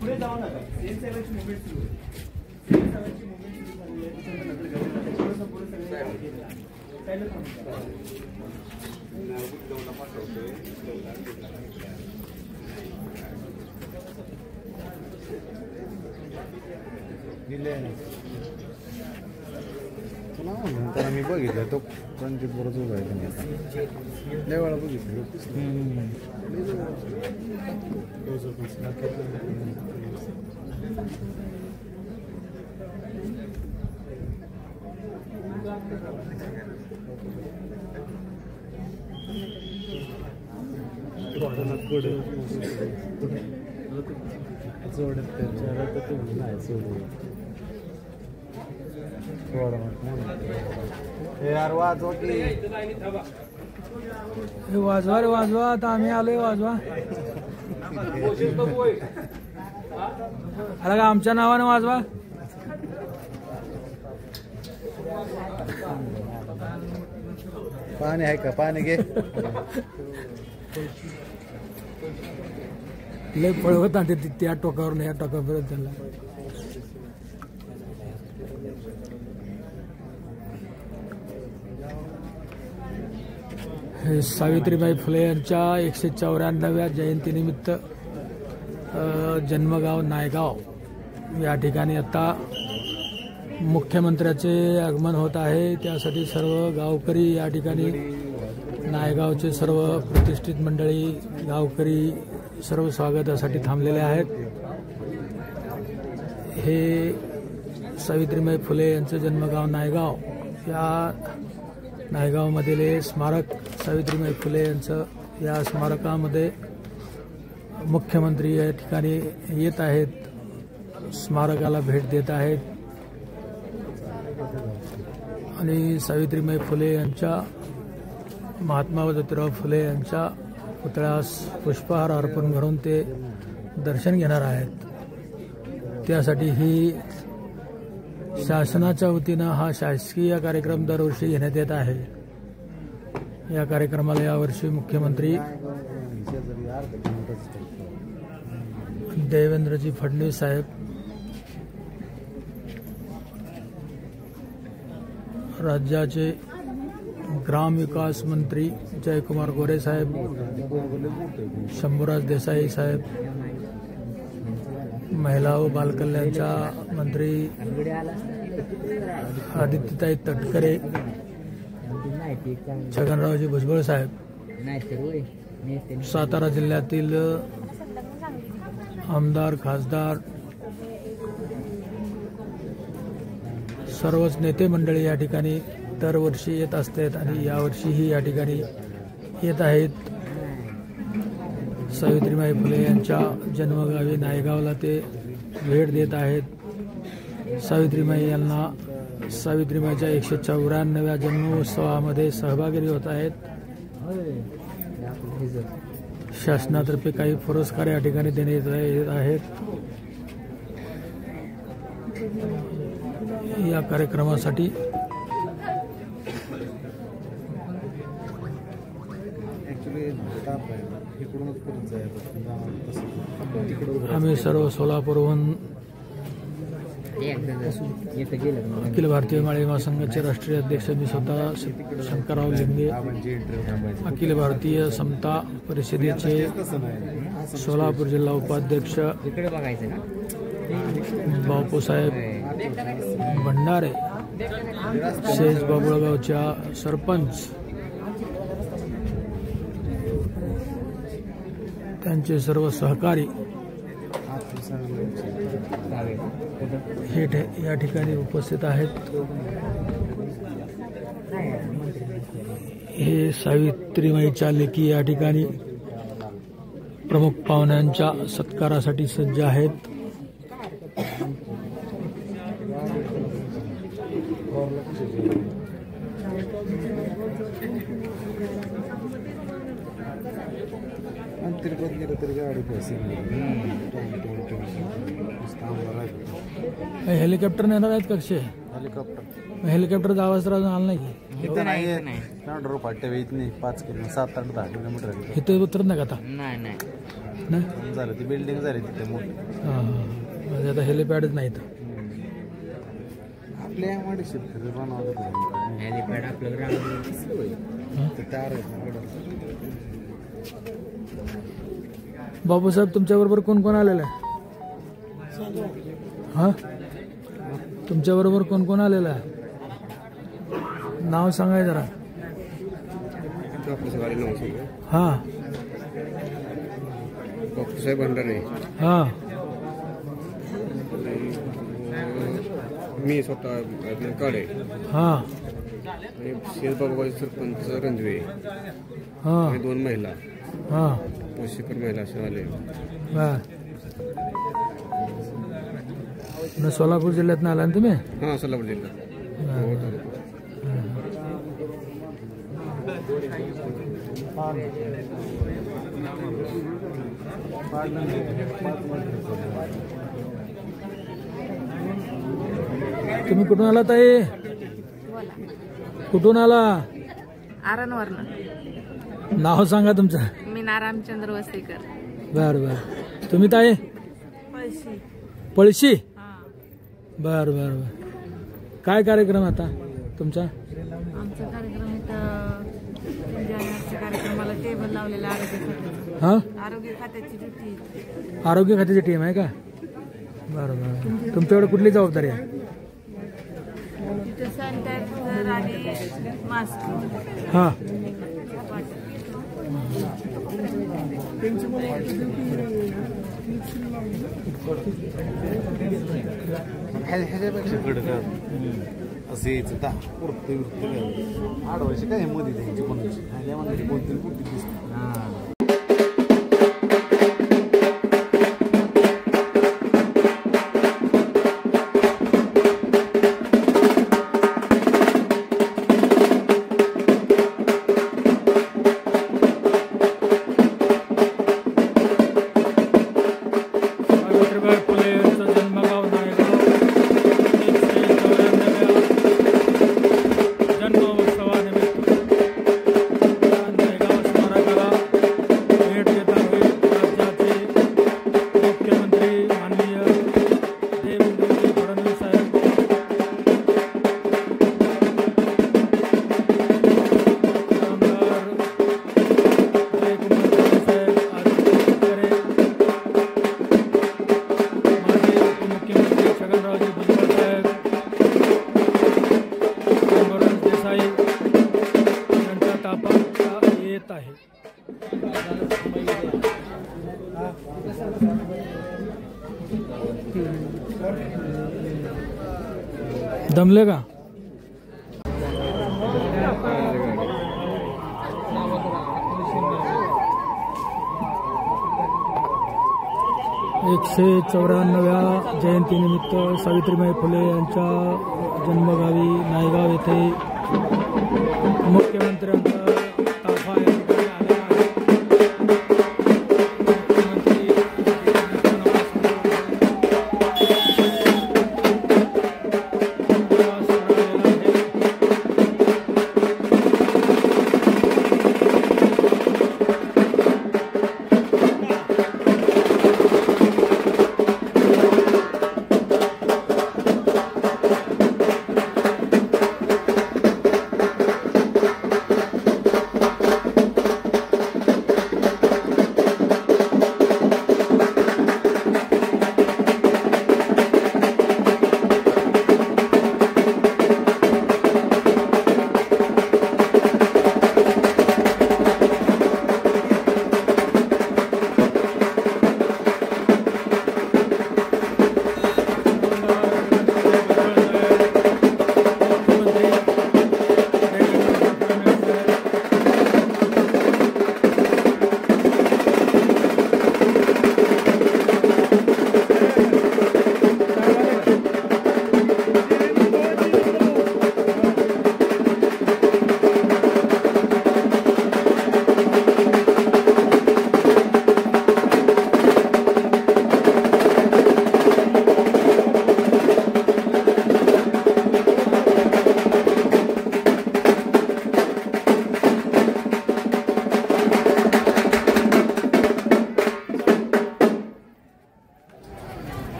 पुढे जाऊ नका सेम सेवाची मुवमेंट सुरू त्याला मी बघितलं तो रणजित बरोबर आहे लय वेळा बघितलं यार वाजवा की वाजवा रे वाजवा आता आम्ही आलोय वाजवा आला का आमच्या नावाने वाजवा पाणी आहे का पाणी घे लय पळवत आणते त्या टोकावरून या टोकापर्यंत त्याला सावित्रीबाई फुले यांच्या 194व्या जयंतीनिमित्त जन्मगाव नायगाव या ठिकाणी आता मुख्यमंत्र्याचे आगमन होत आहे। त्यासाठी सर्व गावकरी या ठिकाणी नायगावचे सर्व प्रतिष्ठित मंडळी गावकरी सर्व स्वागतासाठी थांबलेले आहेत। हे सावित्रीबाई फुले यांचं जन्मगाव नायगाव या नायगावमधील स्मारक सावित्रीबाई फुले यांचं या स्मारकामध्ये मुख्यमंत्री या ठिकाणी येत आहेत, स्मारकाला भेट देत आहेत आणि सावित्रीबाई फुले यांच्या महात्मा ज्योतिराव फुले यांच्या पुतळ्यास पुष्पहार अर्पण करून ते दर्शन घेणार आहेत। त्यासाठी ही शासनाच्या वतीनं हा शासकीय कार्यक्रम दरवर्षी घेण्यात येत आहे। या कार्यक्रमाला यावर्षी मुख्यमंत्री देवेंद्रजी फडणवीस साहेब, राज्याचे ग्रामविकास मंत्री जयकुमार गोरे साहेब, शंभूराज देसाई साहेब, महिला व बालकल्याणच्या मंत्री आदित्यताई तटकरे, छगनरावजी भुजबळ साहेब, सातारा जिल्ह्यातील आमदार खासदार सर्वच नेते मंडळी या ठिकाणी दरवर्षी येत असतात आणि यावर्षीही या ठिकाणी येत आहेत। सावित्रीबाई फुले यांच्या जन्मगावी नायगावला ते भेट देत आहेत। सावित्रीबाई यांना सावित्रीबाईच्या 194व्या जन्मोत्सवामध्ये सहभागी होत आहेत। शासनातर्फे काही पुरस्कार या ठिकाणी देण्यात येत आहेत। या कार्यक्रमासाठी आम्ही सर्व सोलापूरहून अखिल भारतीय माळी महासंघाचे राष्ट्रीय अध्यक्ष मी स्वतः शंकरराव लिंगे, अखिल भारतीय समता परिषदेचे सोलापूर जिल्हा उपाध्यक्ष बापूसाहेब भंडारे, शेज बाबुळगावच्या सरपंच, त्यांचे सर्व सहकारी हे या ठिकाणी उपस्थित आहेत। हे सावित्रीबाईच्या लेकी या ठिकाणी प्रमुख पाहुण्यांच्या सत्कारासाठी सज्ज आहेत। हेलिकॉप्टर नेणार आहेत कक्षे हेलिकॉप्टर हेलिकॉप्टरचा आवाज तर अजून आला नाही की इथं नाही तांडूर फाट्या येत नाही 5 किलो 7-8-10 किलोमीटर इथं उतरत नाही का आता नाही झालं ती बिल्डिंग झाली तिथे मोठी हां म्हणजे आता हेलिपॅडच नाही इथं आपल्या यामध्ये शेतकरी बनवलं हेलिपॅड आपल्याकडे तयार बापूसाहेब तुमच्याबरोबर कोण कोण आलेलं आहे हां तुमच्याबरोबर कोण कोण आलेलं आहे नाव सांगाय जरा हां बापूसाहेब भंडारे हां मी स्वतः काळे हां शेरबाबाचे सरपंच रणदिवे हां 2 महिला हां पोशीकर महिला असे आले बर सोलापूर जिल्ह्यात आला ना तुम्ही हां सोलापूर जिल्हा तुम्ही कुठून आला ताई कुठून आला आरणवरनं नाव सांगा तुमचं मीना रामचंद्र वसेकर. बर बर तुम्ही ताई पळशी बर बर बर काय कार्यक्रम आता तुमचा आमचा कार्यक्रम इथं कार्यक्रमाला टेबल लावलेला हां आरोग्य खात्याची ड्युटी आरोग्य खात्याची टीम आहे का बरं बरं तुमच्याकडे कुठली जबाबदारी आहे तिथं सॅनिटायझर आणि मास्क हां ह्याच्यापेक्षा कडक असं यायचं वृत्ती आडवायची काय मध्ये द्यायची कोणाची ह्याच्यामध्ये कोणतरी कुठली दिसते दमले का एकशे 94व्या जयंतीनिमित्त सावित्रीबाई फुले यांच्या जन्मगावी नायगाव येथे मुख्यमंत्र्यांचा ताफा या ठिकाणी आलेला आहे.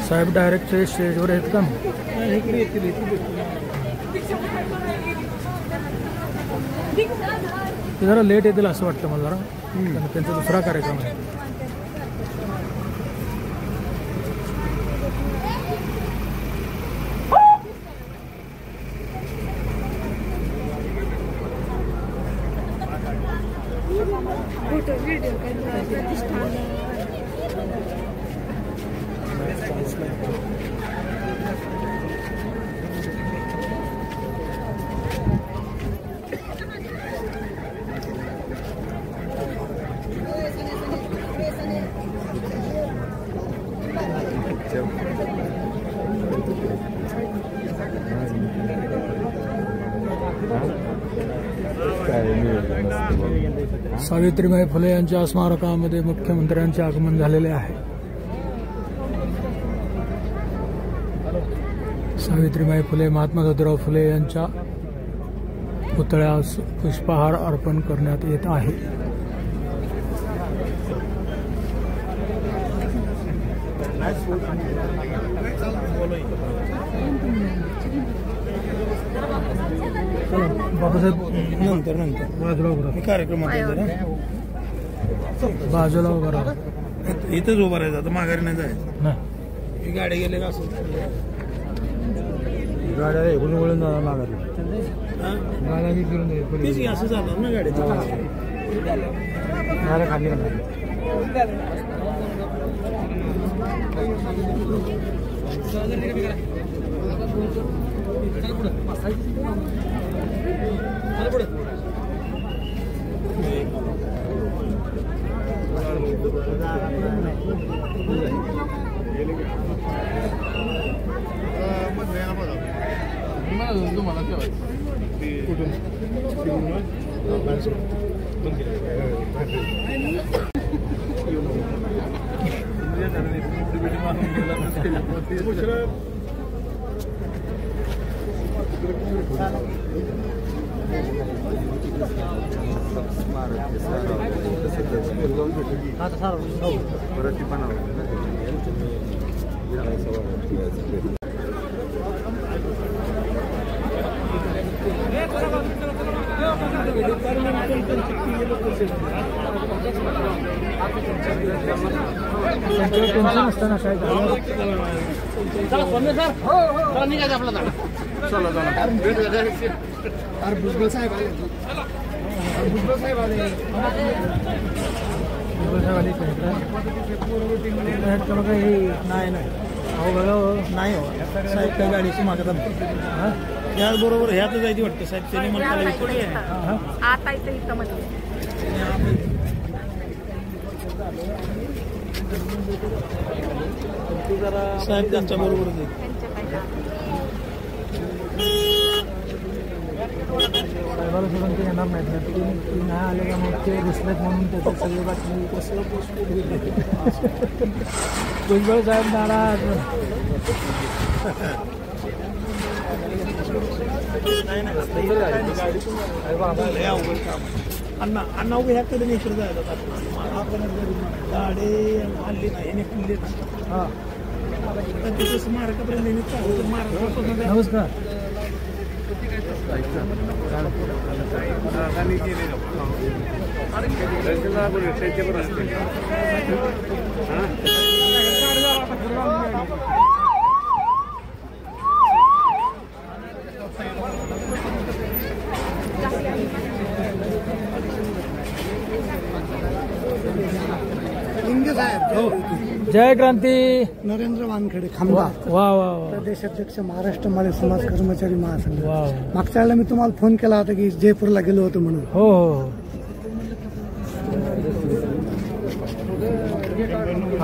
साहेब डायरेक्ट स्टेजवर आहेत का? ते जरा लेट येतील असं वाटतं मला जरा, कारण त्यांचा दुसरा कार्यक्रम आहे. सावित्रीबाई फुले यांच्या स्मारकामध्ये मुख्यमंत्र्यांचे आगमन झालेले आहे. सावित्रीबाई फुले, महात्मा ज्योतिराव फुले यांच्या पुतळ्यास पुष्पहार अर्पण करण्यात येत आहे. बाबासाहेब नंतर बाजूला उभा कार्यक्रम बाजूला उभा राहा. इथंच उभा राहायचं, आता माघारी नाही जायचं ना. ही गाडी गेले का असं गाड्या इकडून वळून जाणार माघारी. गाड्या फिरून असं जाणार ना गाडी खाली असताना काय भुजबळ साहेब बघा हे नाही अहो बघा नाही हो साहेब त्या गाडीची मागत याचबरोबर ह्याच जायची वाटतं साहेब. त्याने मला आता इथं म्हटलं साहेब त्यांच्या बरोबरच आहे. साहेबाला सोडून ते येणार नाहीत ना. ते नाही आले का मग ते दिसलेत म्हणून त्याचं सगळी बातमी कसं भुजबळ साहेब नाराज. अण्णा उभे ह्याकडे नेचर जायला गाडी हल्ली नाही खुल्ली हां तिथे स्मारकापर्यंत. नमस्कार. जय क्रांती. नरेंद्र वानखेडे खामगाव, वा वा वा. प्रदेशाध्यक्ष महाराष्ट्र माले समाज कर्मचारी महासंघ. वा. मागच्या वेळेला मी तुम्हाला फोन केला होता की जयपूरला गेलो होतो म्हणून. हो हो.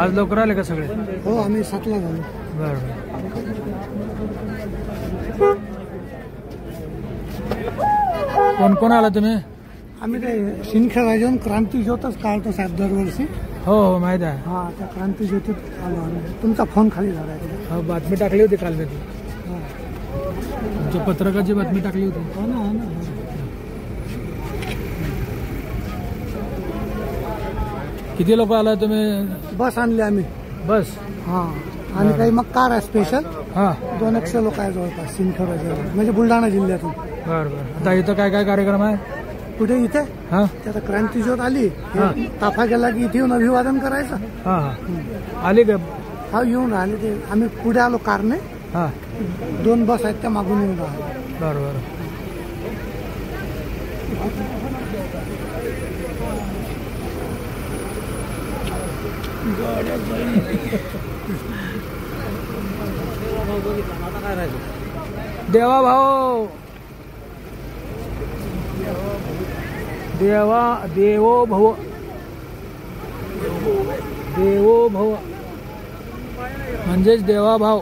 आज लवकर आले का सगळे? हो आम्ही 7ला झालो. बरं. कोण कोण आला तुम्ही? आम्ही ते शिंदखेडा जाऊन क्रांती ज्योतच काढतो साहेब दरवर्षी. हो हो माहिती आहे. हा त्या क्रांती ज्योतीत आलो आम्ही. तुमचा फोन खाली झाला आहे. हो बातमी टाकली होती काल मी ती. तुमच्या पत्रकाची बातमी टाकली होती. हो ना हो ना. किती लोक आला तुम्ही? बस आणली आम्ही. बस. हा आणि काही मग कार आहे स्पेशल. हा 200 लोक आहे जवळपास सिंदखेड म्हणजे बुलढाणा जिल्ह्यातून. बरं बरं. आता इथं काय काय कार्यक्रम आहे? कुठे इथे हा त्याचा क्रांती ज्योत आली. हे ताफा गेला की इथे येऊन अभिवादन करायचं. हा हा आली का? हा येऊन राहिले ते. आम्ही पुढे आलो कारने. हा 2 बस आहेत त्या मागून येऊन राहिले. बरं बरं. देवा भाऊ देवो भव म्हणजेच देवाभाव.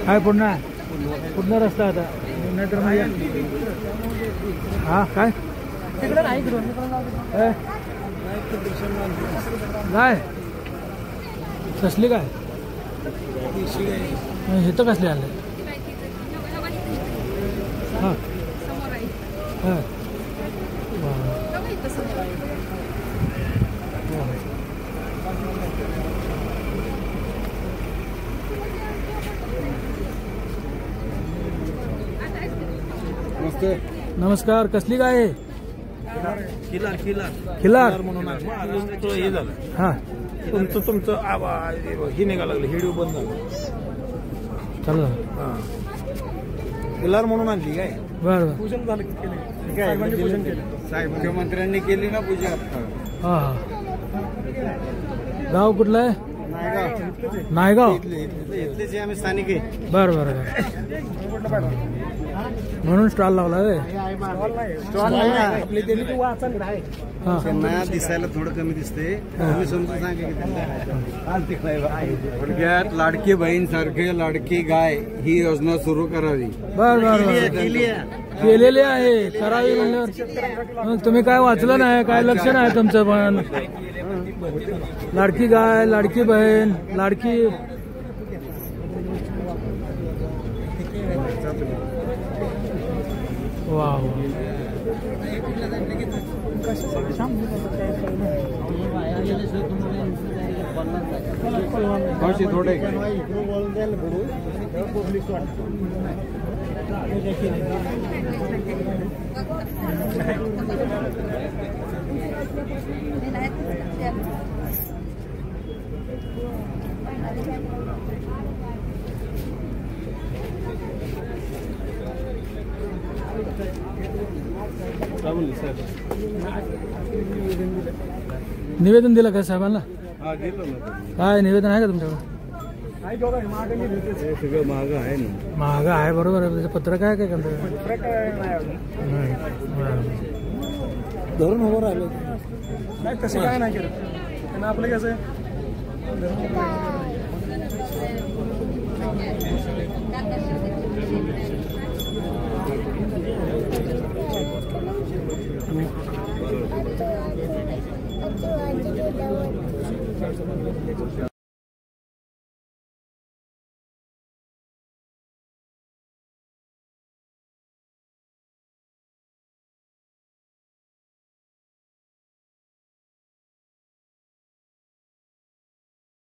काय पुन्हा रस्ता आता नाहीतर हा काय काय कसली काय हे तर कसले आले? हा हा नमस्कार. कसली काय आहे? खिलार म्हणून हे झालं. हा तुमचं आवाज हे निघायला लागलं. हिडिओ बंद झालं. चला खिलार म्हणून आणली काय? बरं बरं. पूजन झालं की पूजन केलं. साहेब मुख्यमंत्र्यांनी केली ना पूजा. हा हा. गाव कुठलं आहे? नायगाव. इथलेच आम्ही स्थानिक आहे. बरं बरं बरं. म्हणून स्टॉल लावला आहे. हा त्यांना दिसायला थोडं कमी दिसते. तुम्ही समजून सांगा की लाडकी बहीण सारखे लाडकी गाय ही योजना सुरू करावी. बरं बरं केलेली आहे. करावी म्हणल्यावर तुम्ही काय वाचलं नाही? काय लक्ष नाही तुमचं? पण लाडकी गाय, लाडकी बहीण, लाडकी वा थोडे निवेदन दिलं काय साहेबांना? काय निवेदन आहे का तुमच्याकडे? सगळं महाग आहे ना. महाग आहे बरोबर आहे. त्याचं पत्रक आहे काय करता? धरून उभं राहिलं नाही. तसं काय नाही केलं. त्यांना आपलं कसं आहे